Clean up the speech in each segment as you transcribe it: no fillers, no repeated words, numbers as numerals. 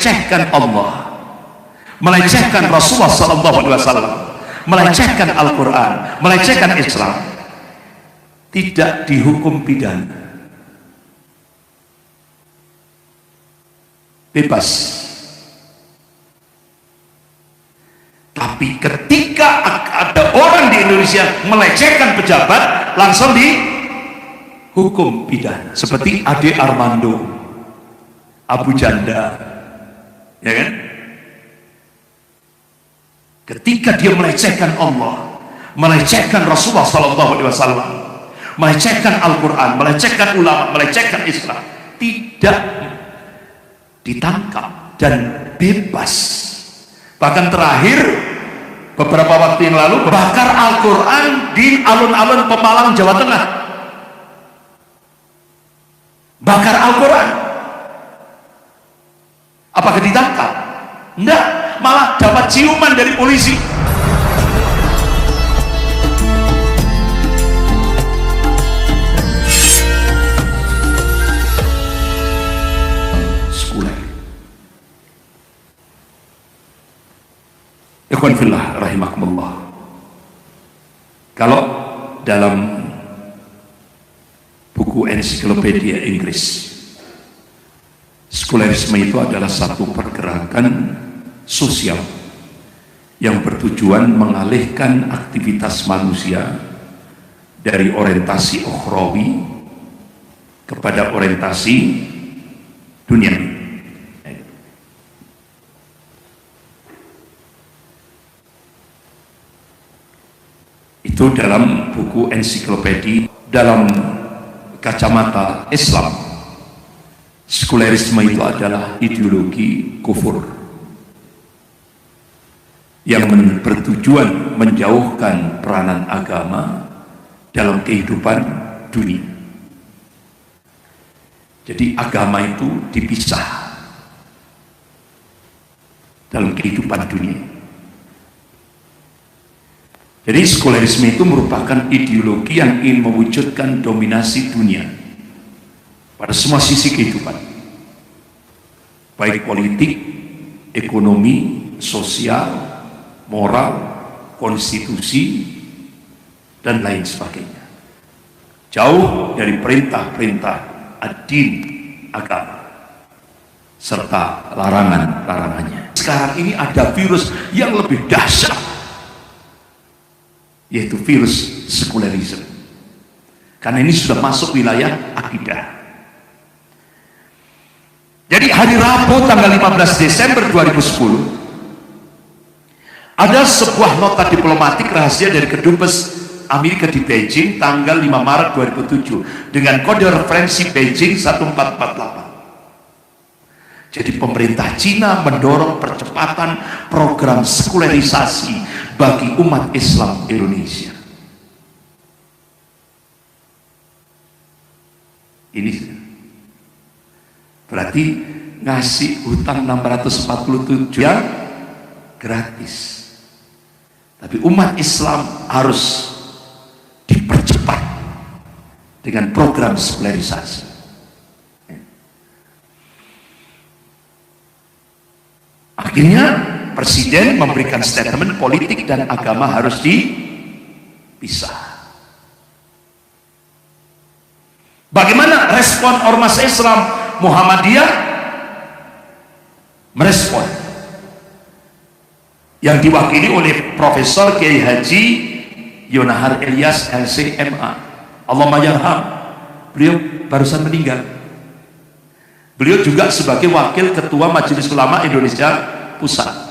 melecehkan Allah, melecehkan Rasulullah SAW, melecehkan Al-Quran, melecehkan Islam, tidak dihukum pidana, bebas. Tapi ketika ada orang di Indonesia melecehkan pejabat, langsung dihukum pidana, seperti Ade Armando, Abu Janda, ya kan? Ketika dia melecehkan Allah, melecehkan Rasulullah SAW, melecehkan Al-Quran, melecehkan ulama, melecehkan Islam, tidak ditangkap dan bebas. Bahkan terakhir beberapa waktu yang lalu bakar Al-Quran di alun-alun Pemalang, Jawa Tengah. Bakar Al-Quran. Apakah ditangkap? Enggak, malah dapat ciuman dari polisi. Ikhwan fillah rahimakumullah. Kalau dalam buku ensiklopedia Inggris, sekularisme itu adalah satu pergerakan sosial yang bertujuan mengalihkan aktivitas manusia dari orientasi ukhrawi kepada orientasi duniawi. Itu dalam buku ensiklopedia. Dalam kacamata Islam, sekularisme itu adalah ideologi kufur yang bertujuan menjauhkan peranan agama dalam kehidupan dunia. Jadi agama itu dipisah dalam kehidupan dunia. Jadi sekularisme itu merupakan ideologi yang ingin mewujudkan dominasi dunia pada semua sisi kehidupan, baik politik, ekonomi, sosial, moral, konstitusi, dan lain sebagainya. Jauh dari perintah-perintah ad-din, agama, serta larangan-larangannya. Sekarang ini ada virus yang lebih dahsyat, yaitu virus sekularisme, karena ini sudah masuk wilayah akidah. Jadi hari Rabu tanggal 15 Desember 2010 ada sebuah nota diplomatik rahasia dari Kedubes Amerika di Beijing tanggal 5 Maret 2007 dengan kode referensi Beijing 1448. Jadi pemerintah Cina mendorong percepatan program sekularisasi bagi umat Islam Indonesia. Ini berarti ngasih hutang 647 yang gratis. Tapi umat Islam harus dipercepat dengan program sekularisasi. Akhirnya Presiden memberikan statement politik dan agama harus dipisah. Bagaimana respon ormas Islam? Muhammadiyah merespon, yang diwakili oleh Profesor Kiai Haji Yonahar Ilyas LCMA, Allahumma yarham. Beliau barusan meninggal. Beliau juga sebagai wakil ketua Majelis Ulama Indonesia Pusat.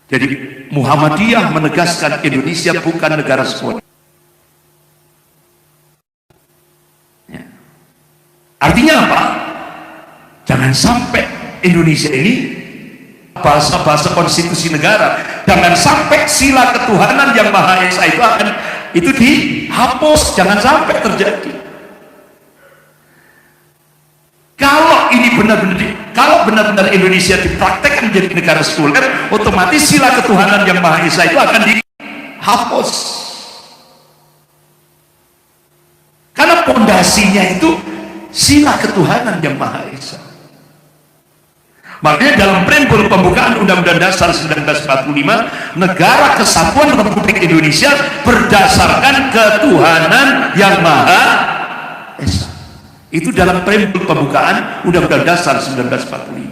Jadi Muhammadiyah menegaskan Indonesia bukan negara sekuler. Ya. Artinya apa? Jangan sampai Indonesia ini bahasa-bahasa konstitusi negara, jangan sampai sila ketuhanan yang Maha Esa itu dihapus, jangan sampai terjadi. Kalau ini benar-benar Indonesia dipraktekkan menjadi negara sekuler, otomatis sila ketuhanan yang Maha Esa itu akan dihapus. Karena pondasinya itu sila ketuhanan yang Maha Esa. Makanya dalam preambul pembukaan Undang-Undang Dasar 1945, Negara Kesatuan Republik Indonesia berdasarkan ketuhanan yang Maha Esa. Itu dalam preambul pembukaan Undang-Undang Dasar 1945.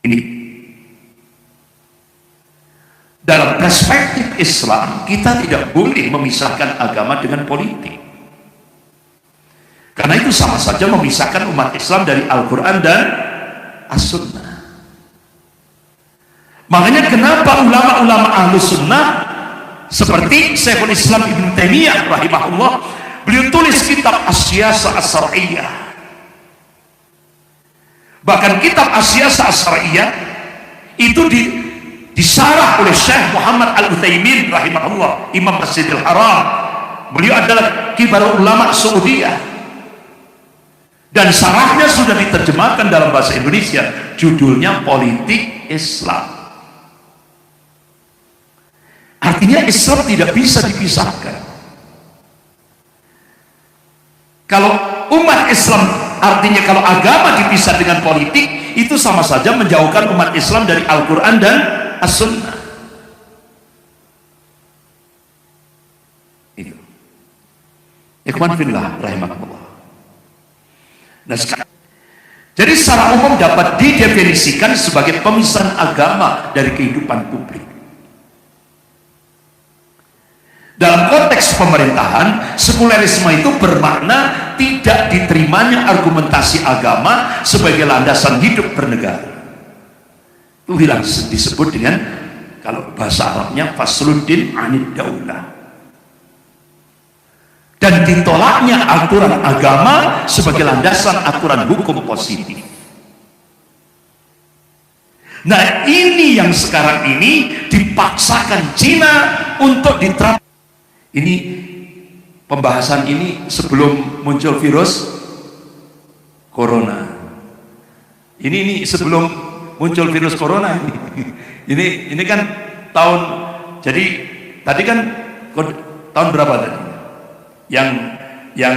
Ini dalam perspektif Islam, kita tidak boleh memisahkan agama dengan politik, karena itu sama saja memisahkan umat Islam dari Al-Quran dan As-Sunnah. Makanya kenapa ulama-ulama Ahlus Sunnah seperti Syekhul Islam Ibn Taimiyah rahimahullah, beliau tulis kitab As-Siyasah As-Syar'iyyah. Bahkan kitab As-Siyasah As-Syar'iyyah itu disarah oleh Syekh Muhammad Al-Utsaimin rahimahullah, Imam Masjidil Haram. Beliau adalah kibar ulama Saudiyah, dan sarahnya sudah diterjemahkan dalam bahasa Indonesia, judulnya Politik Islam. Artinya Islam tidak bisa dipisahkan. Kalau umat Islam, artinya kalau agama dipisah dengan politik, itu sama saja menjauhkan umat Islam dari Al-Quran dan As-Sunnah. Itu. Ikhwan fillah rahimakumullah. Nah, jadi secara umum dapat didefinisikan sebagai pemisahan agama dari kehidupan publik. Dalam konteks pemerintahan, sekulerisme itu bermakna tidak diterimanya argumentasi agama sebagai landasan hidup bernegara. Itu disebut dengan, kalau bahasa Arabnya, fasluddin anid daulah. Dan ditolaknya aturan agama sebagai landasan aturan hukum positif. Nah, ini yang sekarang ini dipaksakan Cina untuk diterapkan. Ini pembahasan ini sebelum muncul virus corona. Ini sebelum muncul virus corona ini kan tahun, jadi tadi kan tahun berapa tadi yang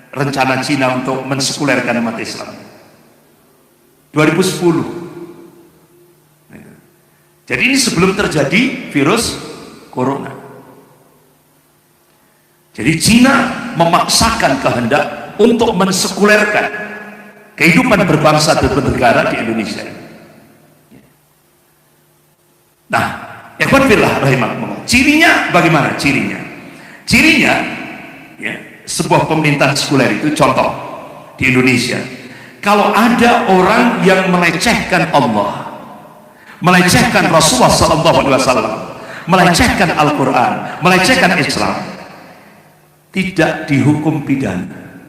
rencana Cina untuk mensekulerkan umat Islam? 2010. Jadi ini sebelum terjadi virus corona. Jadi Cina memaksakan kehendak untuk mensekulerkan kehidupan berbangsa dan bernegara di Indonesia. Nah, ikhwan fillah rahimakumullah, cirinya bagaimana? Cirinya ya, sebuah pemerintahan sekuler itu, contoh di Indonesia, kalau ada orang yang melecehkan Allah, melecehkan Rasulullah SAW, melecehkan Al-Quran, melecehkan Islam, tidak dihukum pidana,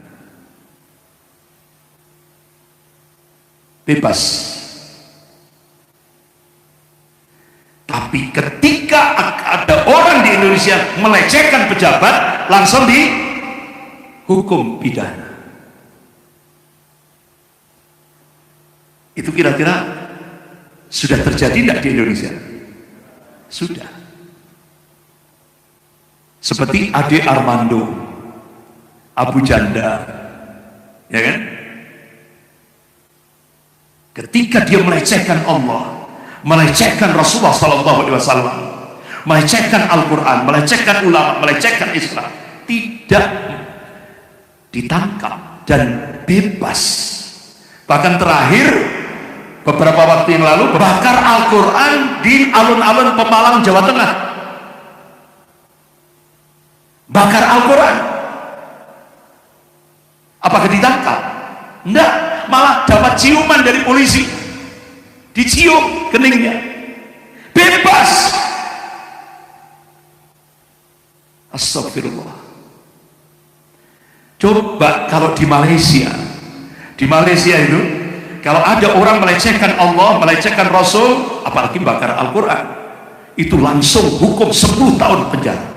bebas. Tapi ketika ada orang di Indonesia melecehkan pejabat, langsung dihukum pidana. Itu kira-kira sudah terjadi tidak di Indonesia? Sudah. Seperti Ade Armando, Abu Janda, ya kan? Ketika dia melecehkan Allah, melecehkan Rasulullah SAW, melecehkan Al-Quran, melecehkan ulama, melecehkan Islam, tidak ditangkap dan bebas. Bahkan terakhir beberapa waktu yang lalu bakar Al-Quran di alun-alun Pemalang, Jawa Tengah. Bakar Al-Quran. Apakah ditangkap? Enggak, malah dapat ciuman dari polisi, dicium keningnya, bebas. Astagfirullah. Coba kalau di Malaysia itu, kalau ada orang melecehkan Allah, melecehkan Rasul, apalagi bakar Al-Quran, itu langsung hukum 10 tahun penjara.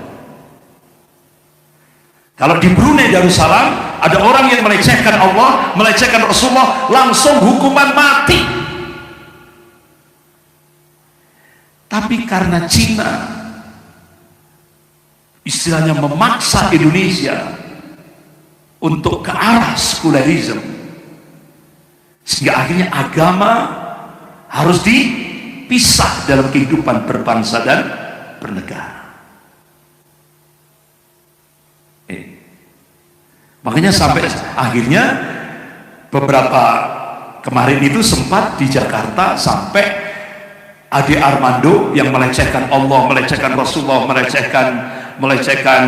Kalau di Brunei Darussalam ada orang yang melecehkan Allah, melecehkan Rasulullah, langsung hukuman mati. Tapi karena Cina istilahnya memaksa Indonesia untuk ke arah sekulerisme, Sehingga akhirnya agama harus dipisah dalam kehidupan berbangsa dan bernegara. Makanya sampai akhirnya beberapa kemarin itu sempat di Jakarta sampai Ade Armando yang melecehkan Allah, melecehkan Rasulullah, melecehkan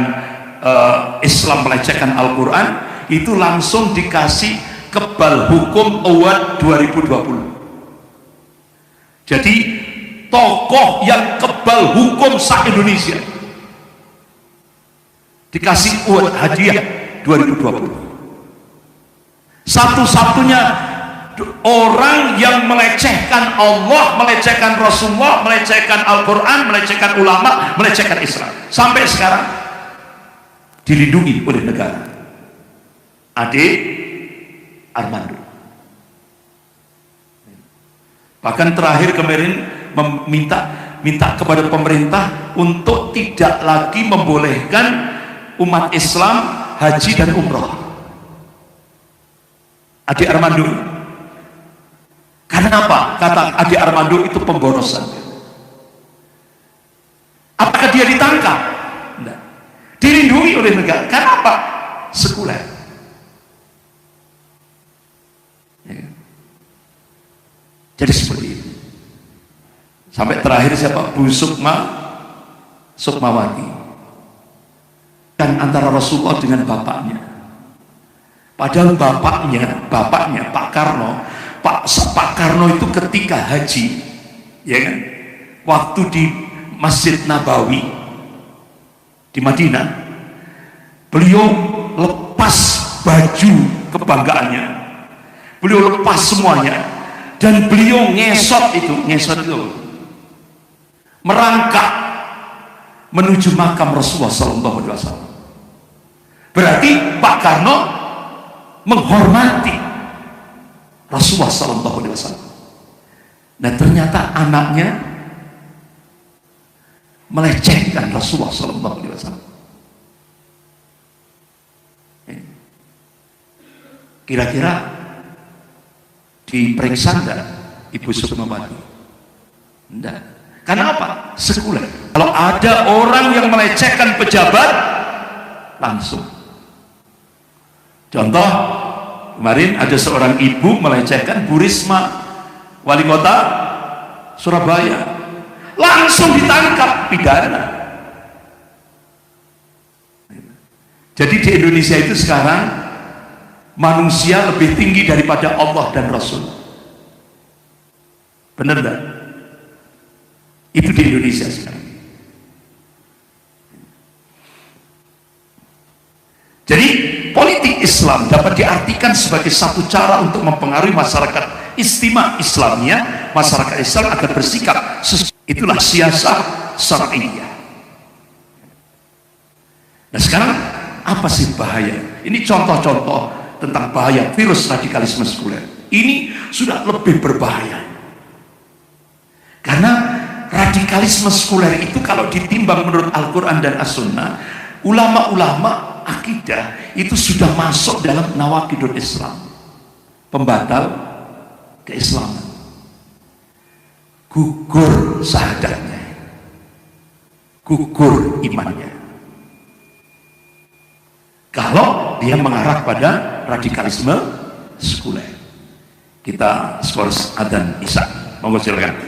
Islam, melecehkan Al-Quran, itu langsung dikasih Kebal Hukum Award 2020. Jadi tokoh yang kebal hukum se-Indonesia dikasih award hadiah 2020. Satu-satunya orang yang melecehkan Allah, melecehkan Rasulullah, melecehkan Al-Quran, melecehkan ulama, melecehkan Islam, sampai sekarang dilindungi oleh negara. Ade Armando. Bahkan terakhir kemarin minta kepada pemerintah untuk tidak lagi membolehkan umat Islam haji dan umroh. Ade Armando. Karena apa? Kata Ade Armando itu pemborosan. Apakah dia ditangkap? Tidak. Dilindungi oleh negara. Karena apa? Sekuler. Ya. Jadi seperti itu. Sampai terakhir siapa? Bu Sukmawati. Dan antara Rasulullah dengan bapaknya. Padahal bapaknya Pak Karno itu ketika haji, ya kan, waktu di Masjid Nabawi di Madinah, beliau lepas baju kebanggaannya, beliau lepas semuanya, dan beliau ngesot itu merangkak menuju makam Rasulullah SAW. Berarti Pak Karno menghormati Rasulullah SAW. Nah ternyata anaknya melecehkan Rasulullah SAW. Kira-kira diperiksa enggak Ibu Sukmawati? Enggak. Karena apa? Sekuler. Kalau ada orang yang melecehkan pejabat, langsung. Contoh, kemarin ada seorang ibu melecehkan Bu Risma, wali kota Surabaya, langsung ditangkap, pidana. Jadi di Indonesia itu sekarang manusia lebih tinggi daripada Allah dan Rasul. Benar enggak? Itu di Indonesia sekarang. Jadi politik Islam dapat diartikan sebagai satu cara untuk mempengaruhi masyarakat istimewa Islamnya, masyarakat Islam agar bersikap. Itulah siasat syariah. Nah sekarang apa sih bahaya? Ini contoh-contoh tentang bahaya virus radikalisme sekuler. Ini sudah lebih berbahaya. Karena radikalisme sekuler itu kalau ditimbang menurut Al-Quran dan As-Sunnah, ulama-ulama akidah itu sudah masuk dalam nawaqidul Islam, pembatal keislaman, gugur syahadatnya, gugur imannya, kalau dia mengarah pada radikalisme sekuler. Kita skors adzan isya, monggo silakan.